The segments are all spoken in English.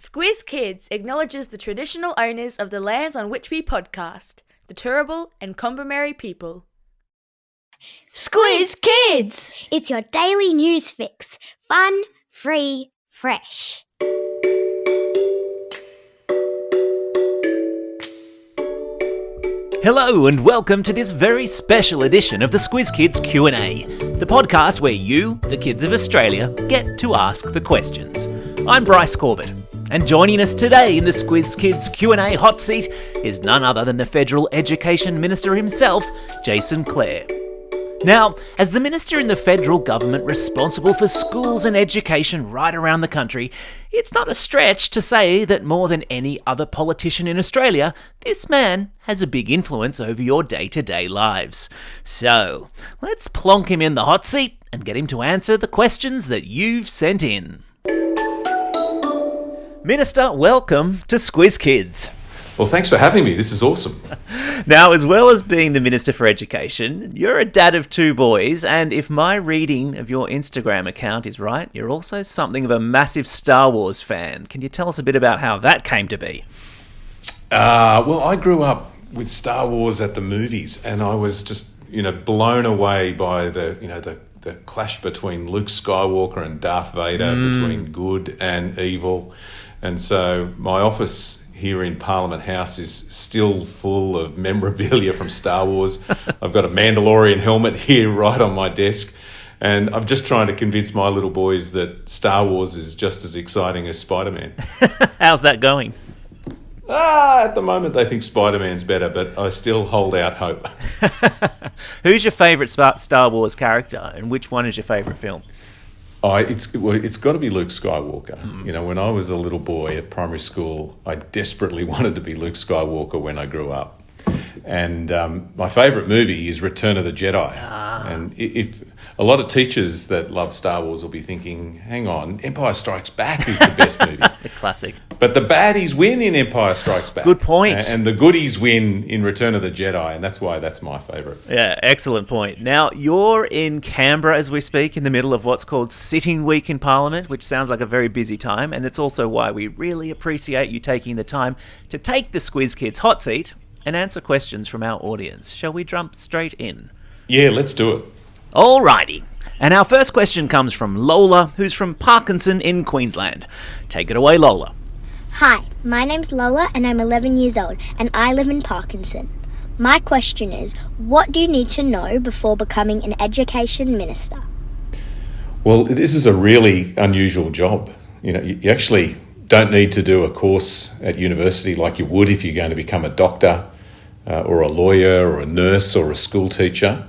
Squiz Kids acknowledges the traditional owners of the lands on which we podcast, the Turrbal and Kombumerri people. Squiz Kids! It's your daily news fix. Fun, free, fresh. Hello and welcome to this very special edition of the Squiz Kids Q&A, the podcast where you, the kids of Australia, get to ask the questions. I'm Bryce Corbett, and joining us today in the Squiz Kids Q&A hot seat is none other than the Federal Education Minister himself, Jason Clare. Now, as the Minister in the federal government responsible for schools and education right around the country, it's not a stretch to say that more than any other politician in Australia, this man has a big influence over your day-to-day lives. So, let's plonk him in the hot seat and get him to answer the questions that you've sent in. Minister, welcome to Squiz Kids. Well, thanks for having me. This is awesome. Now, as well as being the Minister for Education, you're a dad of two boys, and if my reading of your Instagram account is right, you're also something of a massive Star Wars fan. Can you tell us a bit about how that came to be? Well, I grew up with Star Wars at the movies, and I was just, blown away by the clash between Luke Skywalker and Darth Vader, between good and evil. And so my office here in Parliament House is still full of memorabilia from Star Wars. I've got a Mandalorian helmet here right on my desk, and I'm just trying to convince my little boys that Star Wars is just as exciting as Spider-Man. How's that going? At the moment they think Spider-Man's better, but I still hold out hope. Who's your favourite Star Wars character, and which one is your favourite film? It's got to be Luke Skywalker. When I was a little boy at primary school, I desperately wanted to be Luke Skywalker when I grew up. And my favourite movie is Return of the Jedi. And if a lot of teachers that love Star Wars will be thinking, hang on, Empire Strikes Back is the best movie. The classic. But the baddies win in Empire Strikes Back. Good point. And the goodies win in Return of the Jedi, and that's why that's my favourite. Yeah, excellent point. Now, you're in Canberra as we speak, in the middle of what's called Sitting Week in Parliament, which sounds like a very busy time, and it's also why we really appreciate you taking the time to take the Squiz Kids hot seat and answer questions from our audience. Shall we jump straight in? Yeah, let's do it. Alrighty. And our first question comes from Lola, who's from Parkinson in Queensland. Take it away, Lola. Hi, my name's Lola and I'm 11 years old and I live in Parkinson. My question is, what do you need to know before becoming an education minister? Well, this is a really unusual job. You actually don't need to do a course at university like you would if you're going to become a doctor or a lawyer or a nurse or a school teacher.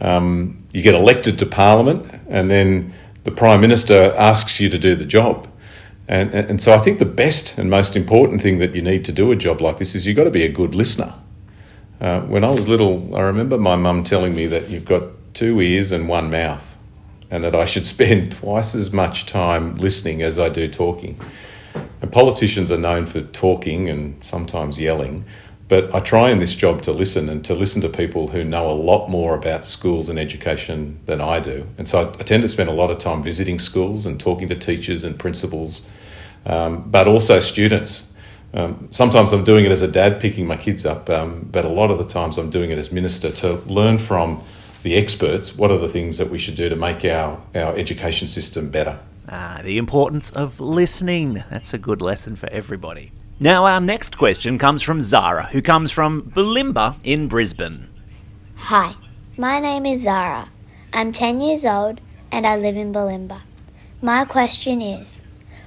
You get elected to Parliament and then the Prime Minister asks you to do the job. And so I think the best and most important thing that you need to do a job like this is you've got to be a good listener. When I was little, I remember my mum telling me that you've got 2 ears and 1 mouth and that I should spend twice as much time listening as I do talking. And politicians are known for talking and sometimes yelling, but I try in this job to listen and to listen to people who know a lot more about schools and education than I do. And so I tend to spend a lot of time visiting schools and talking to teachers and principals, but also students. Sometimes I'm doing it as a dad picking my kids up, but a lot of the times I'm doing it as minister to learn from the experts what are the things that we should do to make our education system better. The importance of listening. That's a good lesson for everybody. Now our next question comes from Zara, who comes from Bulimba in Brisbane. Hi, my name is Zara. I'm 10 years old and I live in Bulimba. My question is,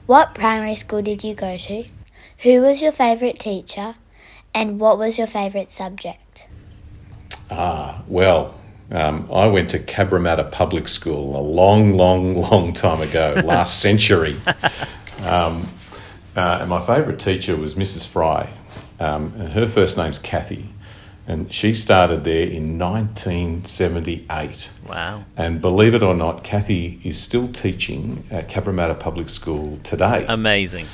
what primary school did you go to? Who was your favourite teacher? And what was your favourite subject? I went to Cabramatta Public School a long time ago, last century. And my favourite teacher was Mrs. Fry, and her first name's Kathy, and she started there in 1978. Wow. And believe it or not, Kathy is still teaching at Cabramatta Public School today. Amazing.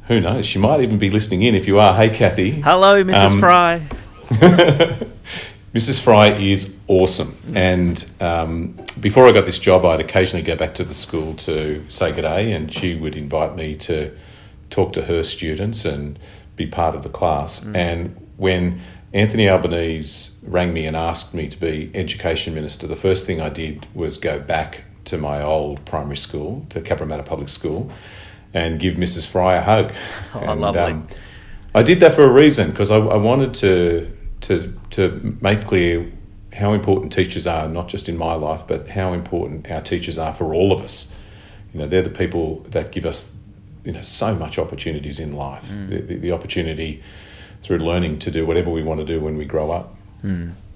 Who knows? She might even be listening in. If you are, hey, Kathy. Hello, Mrs. Fry. Mrs. Fry is awesome. And before I got this job, I'd occasionally go back to the school to say good day, and she would invite me to talk to her students and be part of the class. And when Anthony Albanese rang me and asked me to be Education Minister, the first thing I did was go back to my old primary school, to Cabramatta Public School, and give Mrs. Fry a hug. Lovely. I did that for a reason, because I wanted to make clear how important teachers are, not just in my life, but how important our teachers are for all of us. They're the people that give us, so much opportunities in life. The opportunity through learning to do whatever we want to do when we grow up.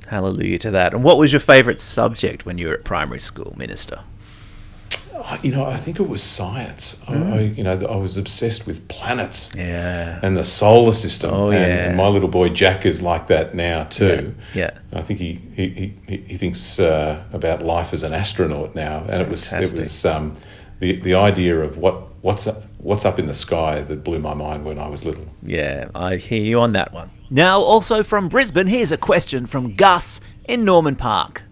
Hallelujah to that. And what was your favourite subject when you were at primary school, Minister? I think it was science. I was obsessed with planets and the solar system. And my little boy Jack is like that now too. Yeah. I think he thinks about life as an astronaut now. And it was the idea of what's up in the sky that blew my mind when I was little. Yeah, I hear you on that one. Now, also from Brisbane, here's a question from Gus in Norman Park.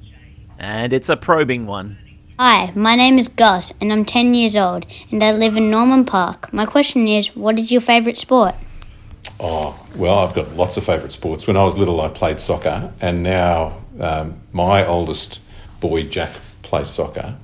And it's a probing one. Hi, my name is Gus and I'm 10 years old and I live in Norman Park. My question is, what is your favourite sport? Oh, well, I've got lots of favourite sports. When I was little, I played soccer, and now my oldest boy, Jack, plays soccer.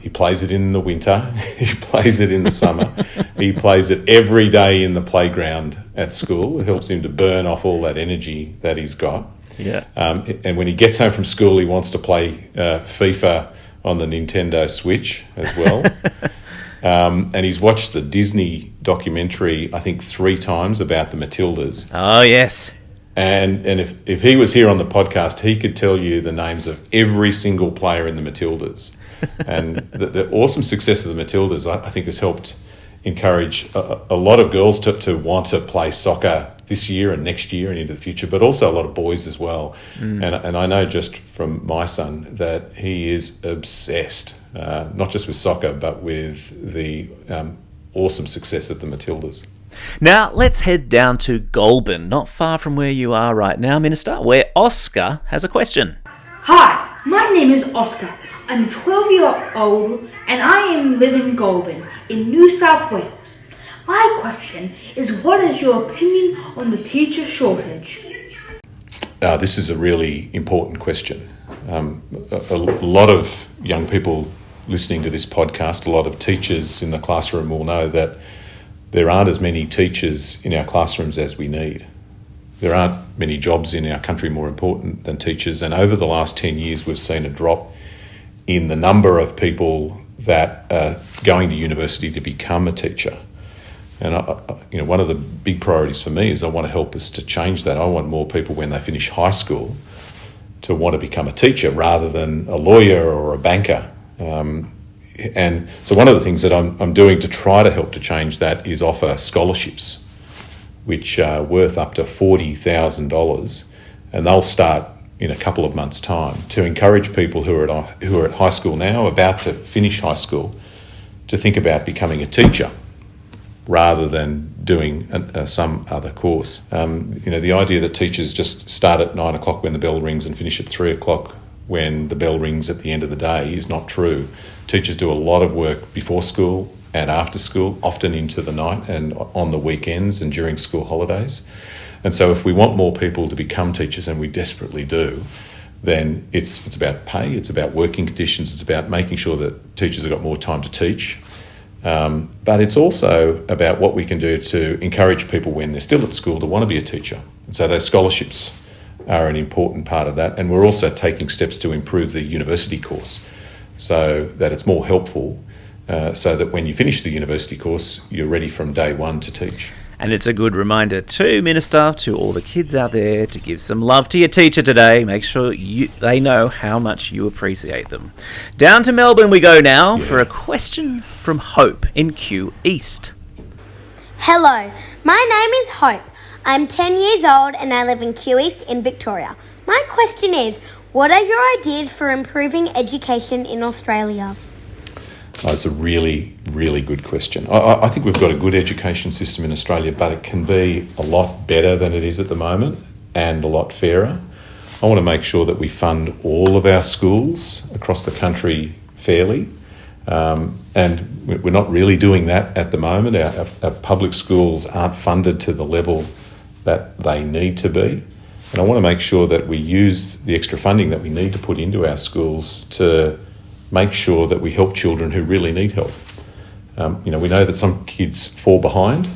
He plays it in the winter, he plays it in the summer, he plays it every day in the playground at school. It helps him to burn off all that energy that he's got. Yeah. And when he gets home from school, he wants to play FIFA on the Nintendo Switch as well. And he's watched the Disney documentary, I think, 3 times about the Matildas. Oh, yes. And if he was here on the podcast, he could tell you the names of every single player in the Matildas. And the awesome success of the Matildas, I think, has helped encourage a lot of girls to want to play soccer this year and next year and into the future, but also a lot of boys as well. And I know just from my son that he is obsessed, not just with soccer, but with the awesome success of the Matildas. Now, let's head down to Goulburn, not far from where you are right now, Minister, where Oscar has a question. Hi, my name is Oscar. I'm 12 years old and I am living in Goulburn in New South Wales. My question is, what is your opinion on the teacher shortage? This is a really important question. A lot of young people listening to this podcast, a lot of teachers in the classroom will know that there aren't as many teachers in our classrooms as we need. There aren't many jobs in our country more important than teachers, and over the last 10 years we've seen a drop in the number of people that are going to university to become a teacher. And one of the big priorities for me is I want to help us to change that. I want more people when they finish high school to want to become a teacher rather than a lawyer or a banker. And so one of the things that I'm doing to try to help to change that is offer scholarships, which are worth up to $40,000, and they'll start in a couple of months' time, to encourage people who are at high school now, about to finish high school, to think about becoming a teacher rather than doing some other course. The idea that teachers just start at 9 o'clock when the bell rings and finish at 3 o'clock when the bell rings at the end of the day is not true. Teachers do a lot of work before school and after school, often into the night and on the weekends and during school holidays. And so if we want more people to become teachers, and we desperately do, then it's about pay, it's about working conditions, it's about making sure that teachers have got more time to teach. But it's also about what we can do to encourage people when they're still at school to want to be a teacher. And so those scholarships are an important part of that. And we're also taking steps to improve the university course so that it's more helpful, so that when you finish the university course, you're ready from day one to teach. And it's a good reminder too, Minister, to all the kids out there to give some love to your teacher today. Make sure they know how much you appreciate them. Down to Melbourne we go now for a question from Hope in Kew East. Hello, my name is Hope. I'm 10 years old and I live in Kew East in Victoria. My question is, what are your ideas for improving education in Australia? That's a really, really good question. I think we've got a good education system in Australia, but it can be a lot better than it is at the moment and a lot fairer. I want to make sure that we fund all of our schools across the country fairly, And we're not really doing that at the moment. Our public schools aren't funded to the level that they need to be. And I want to make sure that we use the extra funding that we need to put into our schools to make sure that we help children who really need help. We know that some kids fall behind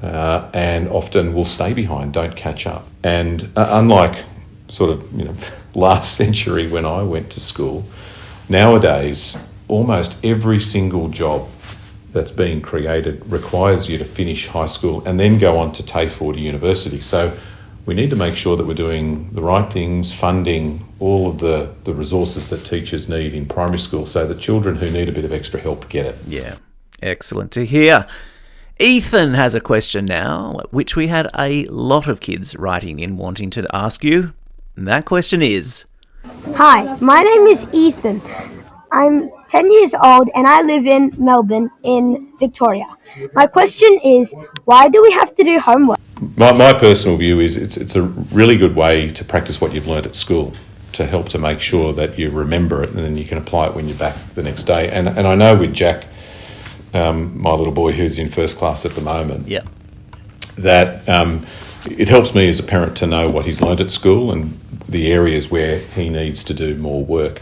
and often will stay behind, don't catch up. And unlike last century when I went to school, nowadays almost every single job that's being created requires you to finish high school and then go on to TAFE or to university. So we need to make sure that we're doing the right things, funding all of the resources that teachers need in primary school so that children who need a bit of extra help get it. Yeah, excellent to hear. Ethan has a question now, which we had a lot of kids writing in wanting to ask you. And that question is... Hi, my name is Ethan. I'm 10 years old and I live in Melbourne in Victoria. My question is, why do we have to do homework? My personal view is it's a really good way to practice what you've learnt at school, to help to make sure that you remember it and then you can apply it when you're back the next day. And I know with Jack, my little boy who's in first class at the moment, that it helps me as a parent to know what he's learnt at school and the areas where he needs to do more work.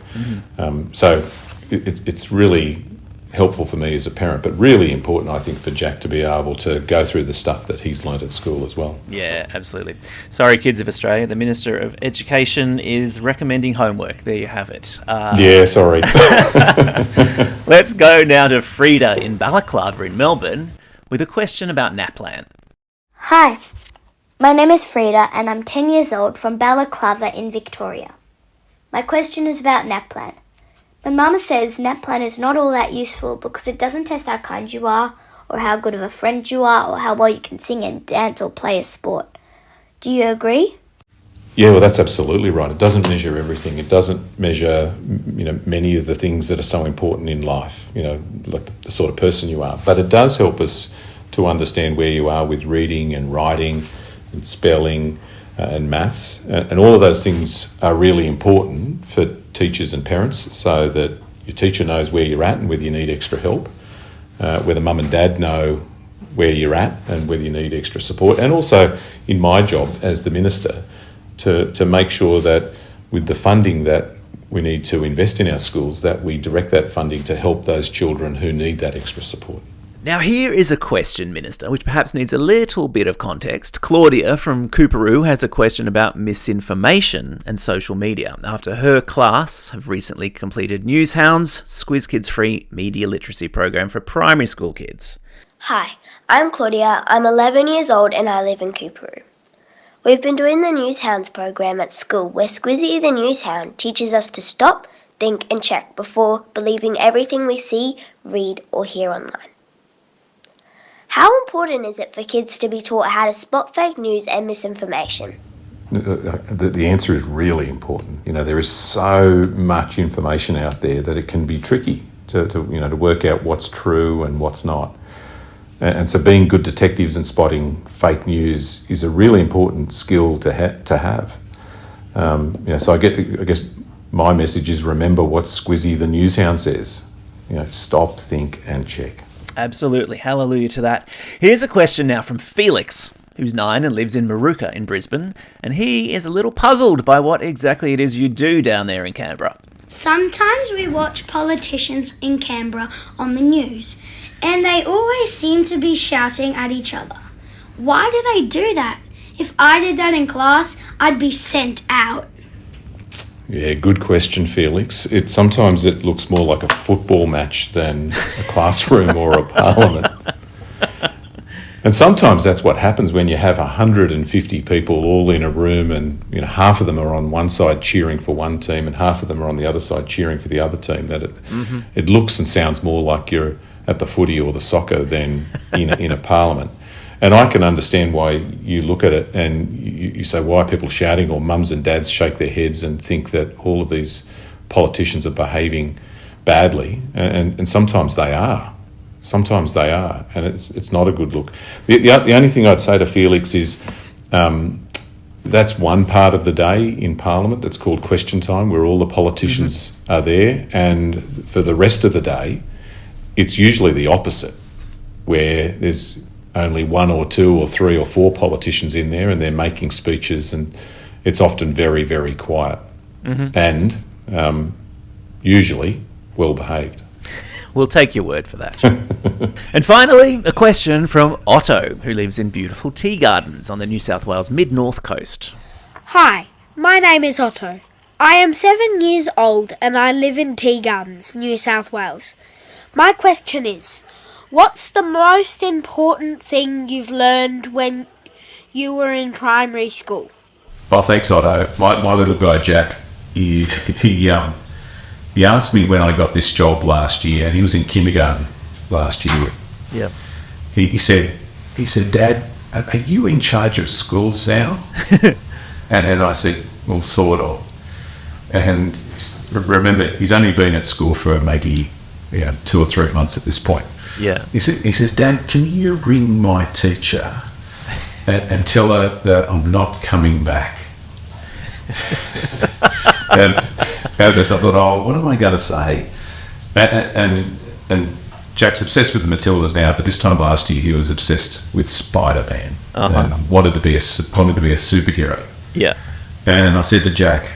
So it's really helpful for me as a parent, but really important, I think, for Jack to be able to go through the stuff that he's learnt at school as well. Yeah, absolutely. Sorry, Kids of Australia, the Minister of Education is recommending homework. There you have it. Yeah, sorry. Let's go now to Frida in Balaclava in Melbourne with a question about NAPLAN. Hi, my name is Frida and I'm 10 years old from Balaclava in Victoria. My question is about NAPLAN. My mama says NAPLAN is not all that useful because it doesn't test how kind you are, or how good of a friend you are, or how well you can sing and dance or play a sport. Do you agree? Yeah, well, that's absolutely right. It doesn't measure everything. It doesn't measure, many of the things that are so important in life, like the sort of person you are. But it does help us to understand where you are with reading and writing and spelling and maths. And all of those things are really important for teachers and parents so that your teacher knows where you're at and whether you need extra help, whether mum and dad know where you're at and whether you need extra support. And also in my job as the minister to make sure that with the funding that we need to invest in our schools, that we direct that funding to help those children who need that extra support. Now here is a question, Minister, which perhaps needs a little bit of context. Claudia from Cooperoo has a question about misinformation and social media after her class have recently completed Newshound's Squiz Kids free media literacy program for primary school kids. Hi, I'm Claudia. I'm 11 years old and I live in Cooperoo. We've been doing the Newshounds program at school where Squizzy the Newshound teaches us to stop, think and check before believing everything we see, read or hear online. How important is it for kids to be taught how to spot fake news and misinformation? The answer is really important. There is so much information out there that it can be tricky to work out what's true and what's not. And so being good detectives and spotting fake news is a really important skill to have. So I guess my message is remember what Squizzy the Newshound says. Stop, think and check. Absolutely. Hallelujah to that. Here's a question now from Felix, who's 9 and lives in Maruka in Brisbane, and he is a little puzzled by what exactly it is you do down there in Canberra. Sometimes we watch politicians in Canberra on the news, and they always seem to be shouting at each other. Why do they do that? If I did that in class, I'd be sent out. Yeah, good question, Felix. Sometimes it looks more like a football match than a classroom or a parliament. And sometimes that's what happens when you have 150 people all in a room and half of them are on one side cheering for one team and half of them are on the other side cheering for the other team. That it looks and sounds more like you're at the footy or the soccer than in a parliament. And I can understand why you look at it and you say, why are people shouting? Or mums and dads shake their heads and think that all of these politicians are behaving badly. And sometimes they are. Sometimes they are. And it's not a good look. The only thing I'd say to Felix is that's one part of the day in Parliament that's called question time, where all the politicians are there. And for the rest of the day, it's usually the opposite, where there's only 1 or 2 or 3 or 4 politicians in there and they're making speeches, and it's often very, very quiet and usually well behaved. We'll take your word for that. And finally, a question from Otto, who lives in beautiful tea gardens on the New South Wales mid-north coast. Hi, my name is Otto. I am 7 years old and I live in Tea Gardens, New South Wales. My question is, what's the most important thing you've learned when you were in primary school? Well, thanks, Otto. My little guy, Jack, he asked me when I got this job last year, and he was in kindergarten last year. Yeah. He said, Dad, are you in charge of schools now? and I said, well, sort of. And remember, he's only been at school for maybe 2 or 3 months at this point. Yeah. He says, Dad, can you ring my teacher and tell her that I'm not coming back? and I thought, what am I going to say? And Jack's obsessed with the Matildas now, but this time last year he was obsessed with Spider-Man. Wanted to be a superhero. Yeah. And I said to Jack,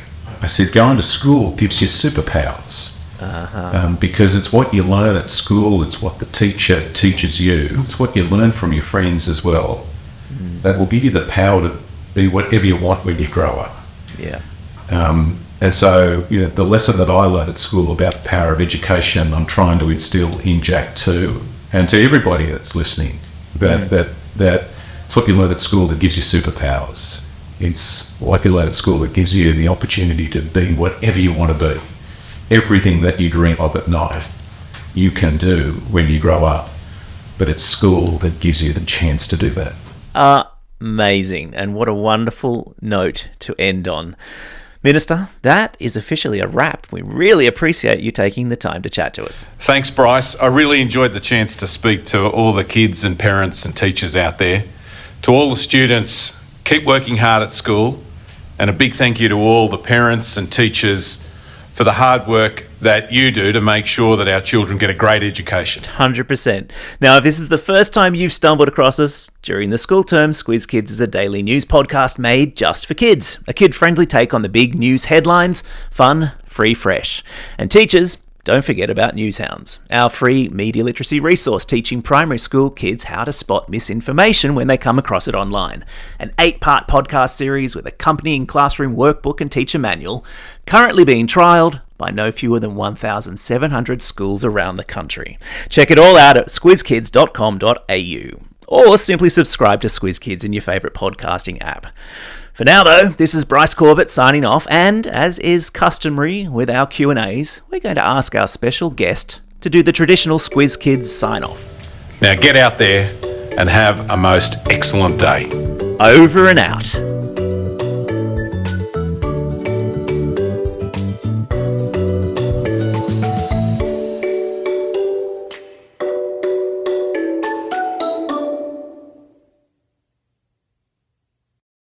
going to school gives you superpowers. Because it's what you learn at school, it's what the teacher teaches you, it's what you learn from your friends as well. That will give you the power to be whatever you want when you grow up. Yeah. And so, the lesson that I learned at school about the power of education, I'm trying to instill in Jack too, and to everybody that's listening, that it's what you learn at school that gives you superpowers. It's what you learn at school that gives you the opportunity to be whatever you want to be. Everything that you dream of at night, you can do when you grow up. But it's school that gives you the chance to do that. Amazing. And what a wonderful note to end on. Minister, that is officially a wrap. We really appreciate you taking the time to chat to us. Thanks, Bryce. I really enjoyed the chance to speak to all the kids and parents and teachers out there. To all the students, keep working hard at school. And a big thank you to all the parents and teachers for the hard work that you do to make sure that our children get a great education. 100%. Now, if this is the first time you've stumbled across us during the school term, Squiz Kids is a daily news podcast made just for kids. A kid-friendly take on the big news headlines, fun, free, fresh. And teachers, don't forget about Newshounds, our free media literacy resource teaching primary school kids how to spot misinformation when they come across it online. An 8-part podcast series with accompanying classroom workbook and teacher manual, currently being trialled by no fewer than 1,700 schools around the country. Check it all out at squizkids.com.au, or simply subscribe to Squiz Kids in your favourite podcasting app. For now, though, this is Bryce Corbett signing off, and as is customary with our Q&As, we're going to ask our special guest to do the traditional Squiz Kids sign-off. Now get out there and have a most excellent day. Over and out.